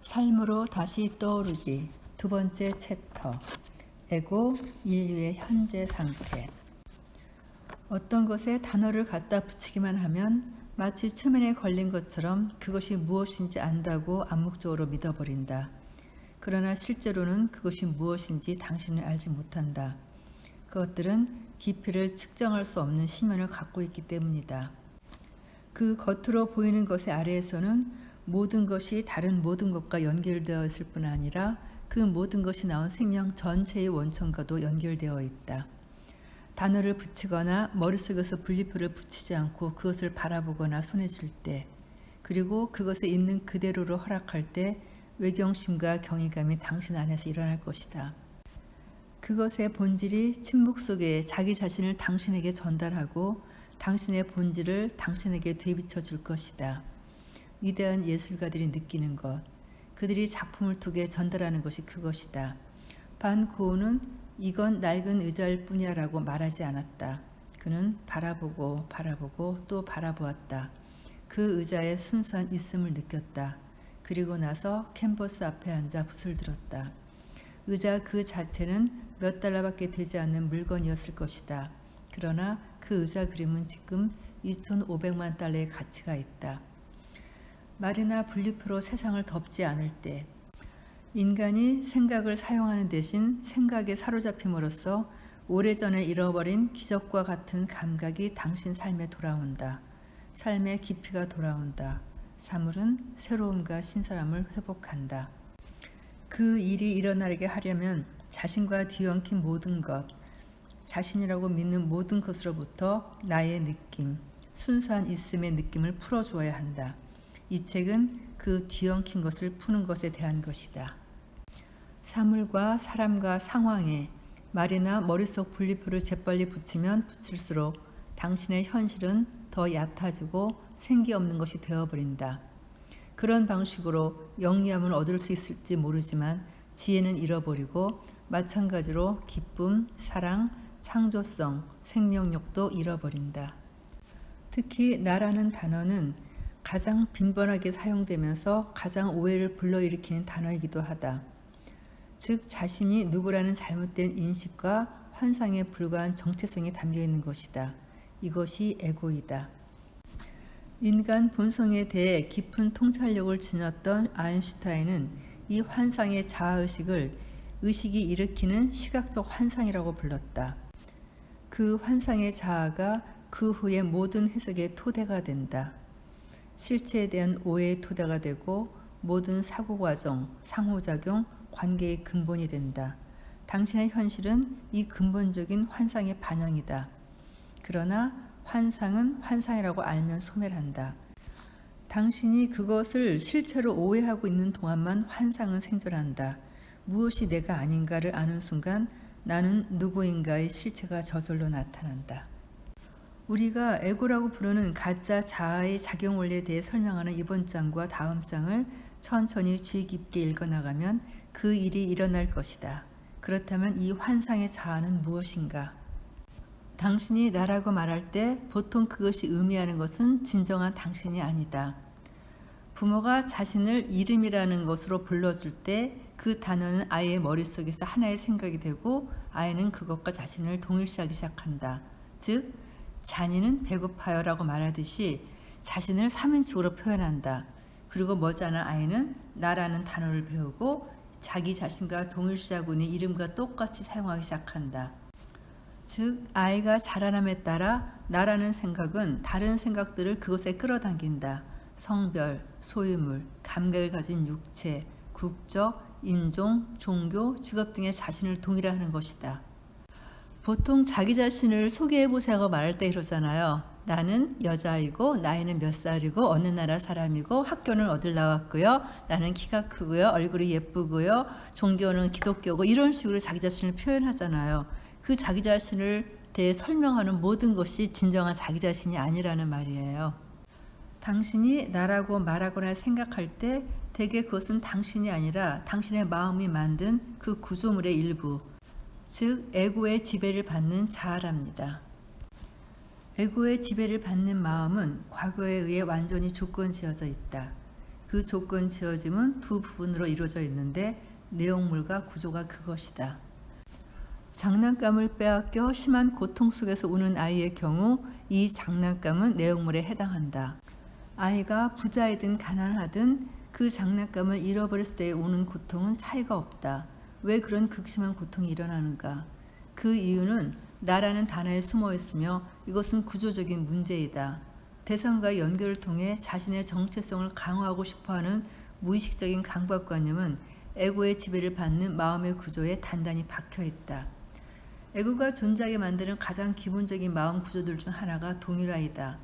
삶으로 다시 떠오르기 두 번째 챕터. 에고, 인류의 현재 상태. 어떤 것에 단어를 갖다 붙이기만 하면 마치 초면에 걸린 것처럼 그것이 무엇인지 안다고 암묵적으로 믿어버린다. 그러나 실제로는 그것이 무엇인지 당신은 알지 못한다. 그것들은 깊이를 측정할 수 없는 심연을 갖고 있기 때문이다. 그 겉으로 보이는 것의 아래에서는 모든 것이 다른 모든 것과 연결되어 있을 뿐 아니라 그 모든 것이 나온 생명 전체의 원천과도 연결되어 있다. 단어를 붙이거나 머릿속에서 분리표를 붙이지 않고 그것을 바라보거나 손에 쥘 때, 그리고 그것에 있는 그대로로 허락할 때 외경심과 경외감이 당신 안에서 일어날 것이다. 그것의 본질이 침묵 속에 자기 자신을 당신에게 전달하고 당신의 본질을 당신에게 되비쳐 줄 것이다. 위대한 예술가들이 느끼는 것, 그들이 작품을 통해 전달하는 것이 그것이다. 반 고흐는 이건 낡은 의자일 뿐이야 라고 말하지 않았다. 그는 바라보고 또 바라보았다. 그 의자의 순수한 있음을 느꼈다. 그리고 나서 캔버스 앞에 앉아 붓을 들었다. 의자 그 자체는 몇 달러밖에 되지 않는 물건이었을 것이다. 그러나 그 의자 그림은 지금 2,500만 달러의 가치가 있다. 말이나 분리표로 세상을 덮지 않을 때, 인간이 생각을 사용하는 대신 생각에 사로잡힘으로써 오래전에 잃어버린 기적과 같은 감각이 당신 삶에 돌아온다. 삶의 깊이가 돌아온다. 사물은 새로움과 신선함을 회복한다. 그 일이 일어나게 하려면 자신과 뒤엉킨 모든 것, 자신이라고 믿는 모든 것으로부터 나의 느낌, 순수한 있음의 느낌을 풀어주어야 한다. 이 책은 그 뒤엉킨 것을 푸는 것에 대한 것이다. 사물과 사람과 상황에 말이나 머릿속 분리표를 재빨리 붙이면 붙일수록 당신의 현실은 더 얕아지고 생기 없는 것이 되어버린다. 그런 방식으로 영리함을 얻을 수 있을지 모르지만 지혜는 잃어버리고 마찬가지로 기쁨, 사랑, 창조성, 생명력도 잃어버린다. 특히 나라는 단어는 가장 빈번하게 사용되면서 가장 오해를 불러일으키는 단어이기도 하다. 즉 자신이 누구라는 잘못된 인식과 환상에 불과한 정체성이 담겨있는 것이다. 이것이 에고이다. 인간 본성에 대해 깊은 통찰력을 지녔던 아인슈타인은 이 환상의 자아의식을 의식이 일으키는 시각적 환상이라고 불렀다. 그 환상의 자아가 그 후의 모든 해석의 토대가 된다. 실체에 대한 오해의 토대가 되고 모든 사고과정, 상호작용, 관계의 근본이 된다. 당신의 현실은 이 근본적인 환상의 반영이다. 그러나 환상은 환상이라고 알면 소멸한다. 당신이 그것을 실체로 오해하고 있는 동안만 환상은 생존한다. 무엇이 내가 아닌가를 아는 순간 나는 누구인가의 실체가 저절로 나타난다. 우리가 에고라고 부르는 가짜 자아의 작용 원리에 대해 설명하는 이번 장과 다음 장을 천천히 주의 깊게 읽어나가면 그 일이 일어날 것이다. 그렇다면 이 환상의 자아는 무엇인가? 당신이 나라고 말할 때 보통 그것이 의미하는 것은 진정한 당신이 아니다. 부모가 자신을 이름이라는 것으로 불러줄 때 그 단어는 아이의 머릿속에서 하나의 생각이 되고 아이는 그것과 자신을 동일시하기 시작한다. 즉 잔이는 배고파요 라고 말하듯이 자신을 3인칭으로 표현한다. 그리고 머지않아 아이는 나라는 단어를 배우고 자기 자신과 동일시하고 있는 이름과 똑같이 사용하기 시작한다. 즉 아이가 자라남에 따라 나라는 생각은 다른 생각들을 그것에 끌어당긴다. 성별, 소유물, 감각을 가진 육체, 국적, 인종, 종교, 직업 등의 자신을 동일화하는 것이다. 보통 자기 자신을 소개해보세요 말할 때 이러잖아요. 나는 여자이고 나이는 몇 살이고 어느 나라 사람이고 학교는 어딜 나왔고요. 나는 키가 크고요. 얼굴이 예쁘고요. 종교는 기독교고 이런 식으로 자기 자신을 표현하잖아요. 그 자기 자신을 대해 설명하는 모든 것이 진정한 자기 자신이 아니라는 말이에요. 당신이 나라고 말하거나 생각할 때 대개 그것은 당신이 아니라 당신의 마음이 만든 그 구조물의 일부, 즉 에고의 지배를 받는 자아랍니다. 에고의 지배를 받는 마음은 과거에 의해 완전히 조건 지어져 있다. 그 조건 지어짐은 두 부분으로 이루어져 있는데 내용물과 구조가 그것이다. 장난감을 빼앗겨 심한 고통 속에서 우는 아이의 경우 이 장난감은 내용물에 해당한다. 아이가 부자이든 가난하든 그 장난감을 잃어버렸을 때 우는 고통은 차이가 없다. 왜 그런 극심한 고통이 일어나는가? 그 이유는 나라는 단어에 숨어 있으며 이것은 구조적인 문제이다. 대상과의 연결을 통해 자신의 정체성을 강화하고 싶어하는 무의식적인 강박관념은 에고의 지배를 받는 마음의 구조에 단단히 박혀 있다. 에고가 존재하게 만드는 가장 기본적인 마음 구조들 중 하나가 동일화이다.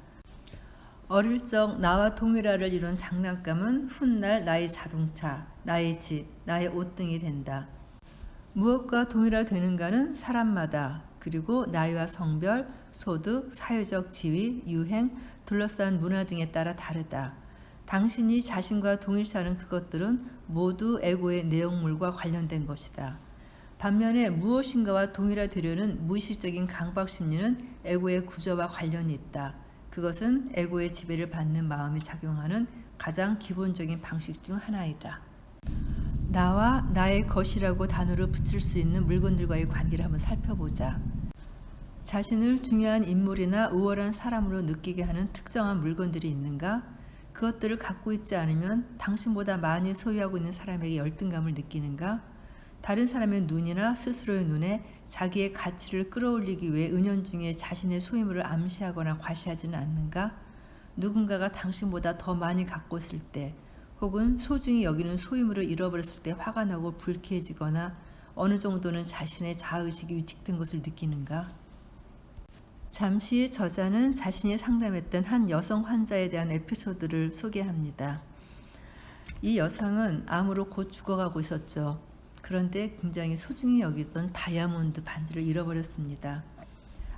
어릴 적 나와 동일화를 이룬 장난감은 훗날 나의 자동차, 나의 집, 나의 옷 등이 된다. 무엇과 동일화되는가는 사람마다 그리고 나이와 성별, 소득, 사회적 지위, 유행, 둘러싼 문화 등에 따라 다르다. 당신이 자신과 동일시하는 그것들은 모두 에고의 내용물과 관련된 것이다. 반면에 무엇인가와 동일화되려는 무의식적인 강박 심리는 에고의 구조와 관련이 있다. 그것은 에고의 지배를 받는 마음이 작용하는 가장 기본적인 방식 중 하나이다. 나와 나의 것이라고 단어를 붙일 수 있는 물건들과의 관계를 한번 살펴보자. 자신을 중요한 인물이나 우월한 사람으로 느끼게 하는 특정한 물건들이 있는가? 그것들을 갖고 있지 않으면 당신보다 많이 소유하고 있는 사람에게 열등감을 느끼는가? 다른 사람의 눈이나 스스로의 눈에 자기의 가치를 끌어올리기 위해 은연중에 자신의 소유물을 암시하거나 과시하지는 않는가? 누군가가 당신보다 더 많이 갖고 있을 때 혹은 소중히 여기는 소유물을 잃어버렸을 때 화가 나고 불쾌해지거나 어느 정도는 자신의 자아의식이 위축된 것을 느끼는가? 잠시 저자는 자신이 상담했던 한 여성 환자에 대한 에피소드를 소개합니다. 이 여성은 암으로 곧 죽어가고 있었죠. 그런데 굉장히 소중히 여기던 다이아몬드 반지를 잃어버렸습니다.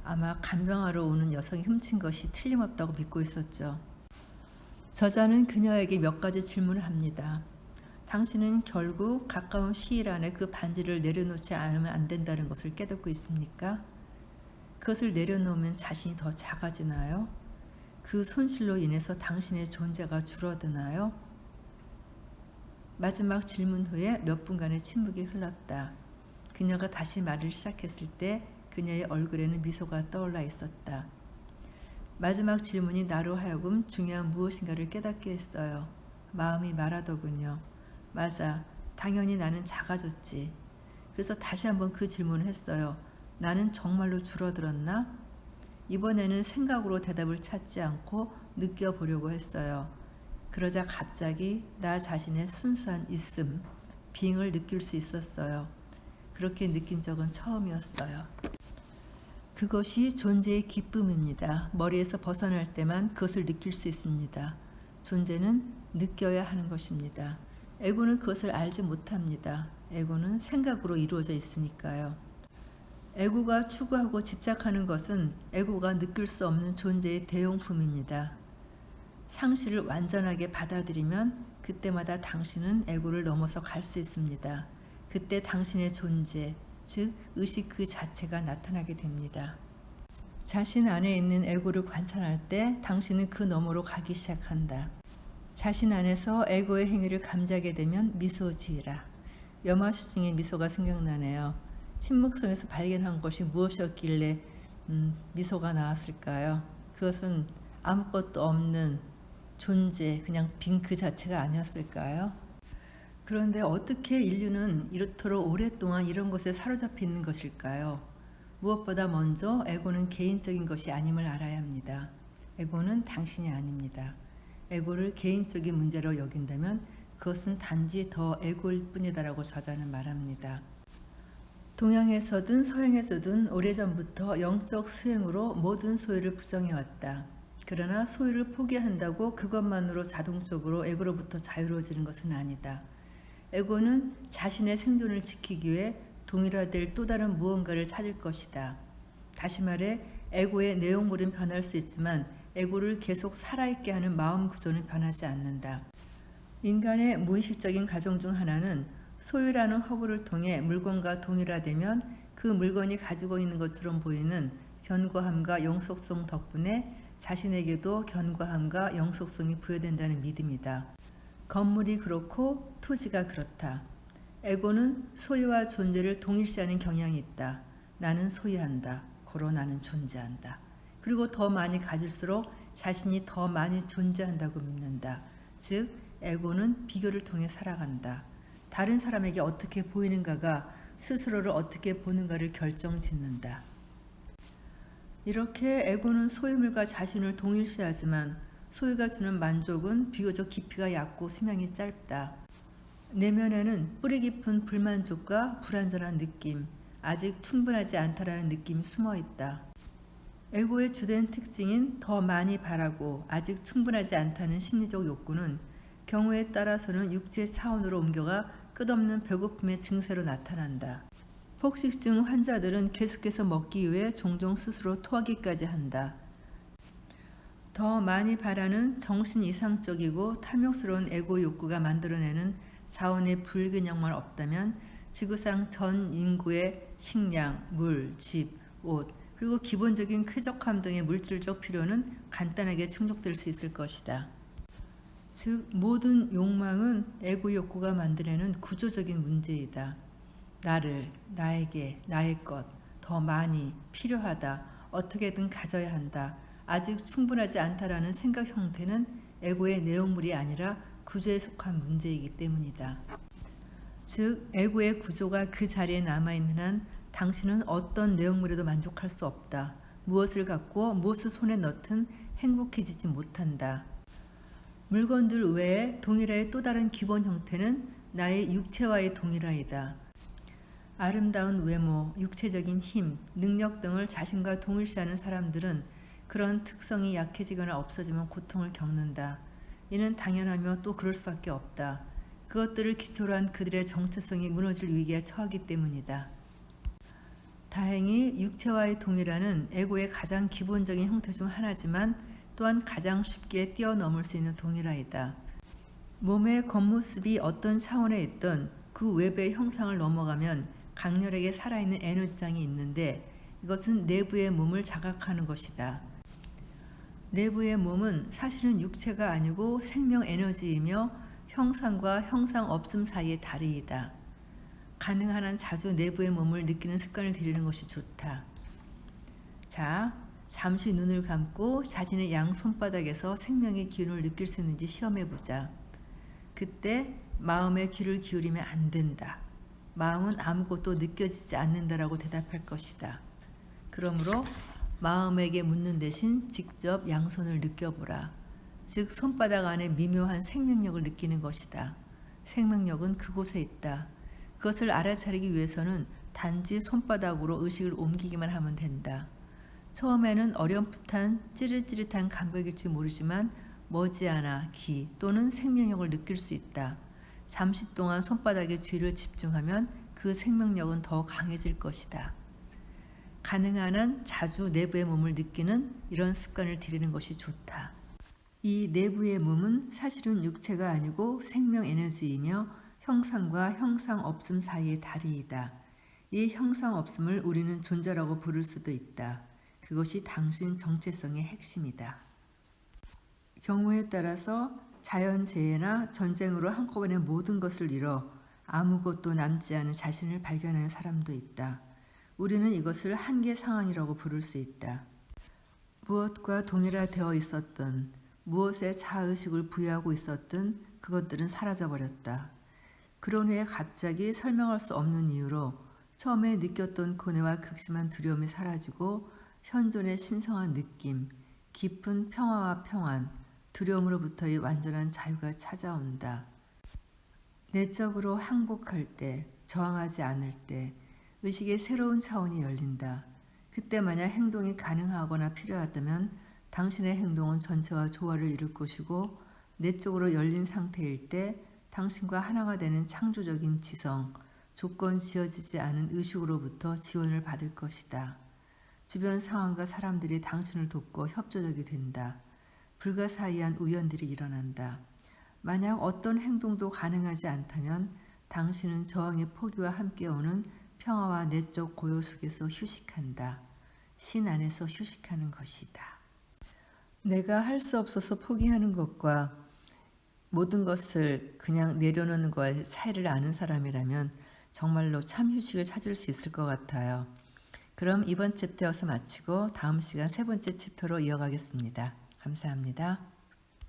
아마 간병하러 오는 여성이 훔친 것이 틀림없다고 믿고 있었죠. 저자는 그녀에게 몇 가지 질문을 합니다. 당신은 결국 가까운 시일 안에 그 반지를 내려놓지 않으면 안 된다는 것을 깨닫고 있습니까? 그것을 내려놓으면 자신이 더 작아지나요? 그 손실로 인해서 당신의 존재가 줄어드나요? 마지막 질문 후에 몇 분간의 침묵이 흘렀다. 그녀가 다시 말을 시작했을 때 그녀의 얼굴에는 미소가 떠올라 있었다. 마지막 질문이 나로 하여금 중요한 무엇인가를 깨닫게 했어요. 마음이 말하더군요. 맞아, 당연히 나는 작아졌지. 그래서 다시 한번 그 질문을 했어요. 나는 정말로 줄어들었나? 이번에는 생각으로 대답을 찾지 않고 느껴보려고 했어요. 그러자 갑자기 나 자신의 순수한 있음, 빙을 느낄 수 있었어요. 그렇게 느낀 적은 처음이었어요. 그것이 존재의 기쁨입니다. 머리에서 벗어날 때만 그것을 느낄 수 있습니다. 존재는 느껴야 하는 것입니다. 에고는 그것을 알지 못합니다. 에고는 생각으로 이루어져 있으니까요. 에고가 추구하고 집착하는 것은 에고가 느낄 수 없는 존재의 대용품입니다. 상실을 완전하게 받아들이면 그때마다 당신은 에고를 넘어서 갈 수 있습니다. 그때 당신의 존재, 즉 의식 그 자체가 나타나게 됩니다. 자신 안에 있는 에고를 관찰할 때 당신은 그 너머로 가기 시작한다. 자신 안에서 에고의 행위를 감지하게 되면 미소 지으라. 염화수 중에 미소가 생각나네요. 침묵 속에서 발견한 것이 무엇이었길래 미소가 나왔을까요? 그것은 아무것도 없는 존재, 그냥 빈 그 자체가 아니었을까요? 그런데 어떻게 인류는 이렇도록 오랫동안 이런 것에 사로잡혀 있는 것일까요? 무엇보다 먼저 에고는 개인적인 것이 아님을 알아야 합니다. 에고는 당신이 아닙니다. 에고를 개인적인 문제로 여긴다면 그것은 단지 더 에고일 뿐이다라고 저자는 말합니다. 동양에서든 서양에서든 오래전부터 영적 수행으로 모든 소유를 부정해왔다. 그러나 소유를 포기한다고 그것만으로 자동적으로 에고로부터 자유로워지는 것은 아니다. 에고는 자신의 생존을 지키기 위해 동일화될 또 다른 무언가를 찾을 것이다. 다시 말해 에고의 내용물은 변할 수 있지만 에고를 계속 살아있게 하는 마음 구조는 변하지 않는다. 인간의 무의식적인 가정 중 하나는 소유라는 허구를 통해 물건과 동일화되면 그 물건이 가지고 있는 것처럼 보이는 견고함과 영속성 덕분에 자신에게도 견고함과 영속성이 부여된다는 믿음이다. 건물이 그렇고 토지가 그렇다. 에고는 소유와 존재를 동일시하는 경향이 있다. 나는 소유한다. 고로 나는 존재한다. 그리고 더 많이 가질수록 자신이 더 많이 존재한다고 믿는다. 즉, 에고는 비교를 통해 살아간다. 다른 사람에게 어떻게 보이는가가 스스로를 어떻게 보는가를 결정짓는다. 이렇게 에고는 소유물과 자신을 동일시하지만 소유가 주는 만족은 비교적 깊이가 얕고 수명이 짧다. 내면에는 뿌리 깊은 불만족과 불완전한 느낌, 아직 충분하지 않다라는 느낌이 숨어 있다. 에고의 주된 특징인 더 많이 바라고 아직 충분하지 않다는 심리적 욕구는 경우에 따라서는 육체 차원으로 옮겨가 끝없는 배고픔의 증세로 나타난다. 폭식증 환자들은 계속해서 먹기 위해 종종 스스로 토하기까지 한다. 더 많이 바라는 정신 이상적이고 탐욕스러운 에고 욕구가 만들어내는 자원의 불균형만 없다면 지구상 전 인구의 식량, 물, 집, 옷, 그리고 기본적인 쾌적함 등의 물질적 필요는 간단하게 충족될 수 있을 것이다. 즉, 모든 욕망은 에고 욕구가 만들어내는 구조적인 문제이다. 나를, 나에게, 나의 것, 더 많이, 필요하다, 어떻게든 가져야 한다, 아직 충분하지 않다라는 생각 형태는 에고의 내용물이 아니라 구조에 속한 문제이기 때문이다. 즉, 에고의 구조가 그 자리에 남아있는 한 당신은 어떤 내용물에도 만족할 수 없다. 무엇을 갖고 무엇을 손에 넣든 행복해지지 못한다. 물건들 외에 동일화의 또 다른 기본 형태는 나의 육체와의 동일화이다. 아름다운 외모, 육체적인 힘, 능력 등을 자신과 동일시하는 사람들은 그런 특성이 약해지거나 없어지면 고통을 겪는다. 이는 당연하며 또 그럴 수밖에 없다. 그것들을 기초로 한 그들의 정체성이 무너질 위기에 처하기 때문이다. 다행히 육체와의 동일화는 에고의 가장 기본적인 형태 중 하나지만 또한 가장 쉽게 뛰어넘을 수 있는 동일화이다. 몸의 겉모습이 어떤 차원에 있던 그 외부의 형상을 넘어가면 강렬하게 살아있는 에너지장이 있는데 이것은 내부의 몸을 자각하는 것이다. 내부의 몸은 사실은 육체가 아니고 생명 에너지이며 형상과 형상 없음 사이의 다리이다. 가능한 한 자주 내부의 몸을 느끼는 습관을 들이는 것이 좋다. 자, 잠시 눈을 감고 자신의 양 손바닥에서 생명의 기운을 느낄 수 있는지 시험해보자. 그때 마음의 귀를 기울이면 안 된다. 마음은 아무것도 느껴지지 않는다라고 대답할 것이다. 그러므로 마음에게 묻는 대신 직접 양손을 느껴보라. 즉 손바닥 안에 미묘한 생명력을 느끼는 것이다. 생명력은 그곳에 있다. 그것을 알아차리기 위해서는 단지 손바닥으로 의식을 옮기기만 하면 된다. 처음에는 어렴풋한 찌릿찌릿한 감각일지 모르지만 머지않아 기 또는 생명력을 느낄 수 있다. 잠시 동안 손바닥에 주의를 집중하면 그 생명력은 더 강해질 것이다. 가능한 한 자주 내부의 몸을 느끼는 이런 습관을 들이는 것이 좋다. 이 내부의 몸은 사실은 육체가 아니고 생명 에너지이며 형상과 형상 없음 사이의 다리이다. 이 형상 없음을 우리는 존재라고 부를 수도 있다. 그것이 당신 정체성의 핵심이다. 경우에 따라서 자연재해나 전쟁으로 한꺼번에 모든 것을 잃어 아무것도 남지 않은 자신을 발견하는 사람도 있다. 우리는 이것을 한계 상황이라고 부를 수 있다. 무엇과 동일화되어 있었던, 무엇에 자의식을 부여하고 있었던 그것들은 사라져버렸다. 그런 후에 갑자기 설명할 수 없는 이유로 처음에 느꼈던 고뇌와 극심한 두려움이 사라지고 현존의 신성한 느낌, 깊은 평화와 평안, 두려움으로부터의 완전한 자유가 찾아온다. 내적으로 항복할 때, 저항하지 않을 때 의식의 새로운 차원이 열린다. 그때 만약 행동이 가능하거나 필요하다면 당신의 행동은 전체와 조화를 이룰 것이고 내적으로 열린 상태일 때 당신과 하나가 되는 창조적인 지성, 조건 지어지지 않은 의식으로부터 지원을 받을 것이다. 주변 상황과 사람들이 당신을 돕고 협조적이 된다. 불가사의한 우연들이 일어난다. 만약 어떤 행동도 가능하지 않다면 당신은 저항의 포기와 함께 오는 평화와 내적 고요 속에서 휴식한다. 신 안에서 휴식하는 것이다. 내가 할 수 없어서 포기하는 것과 모든 것을 그냥 내려놓는 거에 차이를 아는 사람이라면 정말로 참 휴식을 찾을 수 있을 것 같아요. 그럼 이번 챕터 여기서 마치고 다음 시간 세 번째 챕터로 이어가겠습니다. 감사합니다.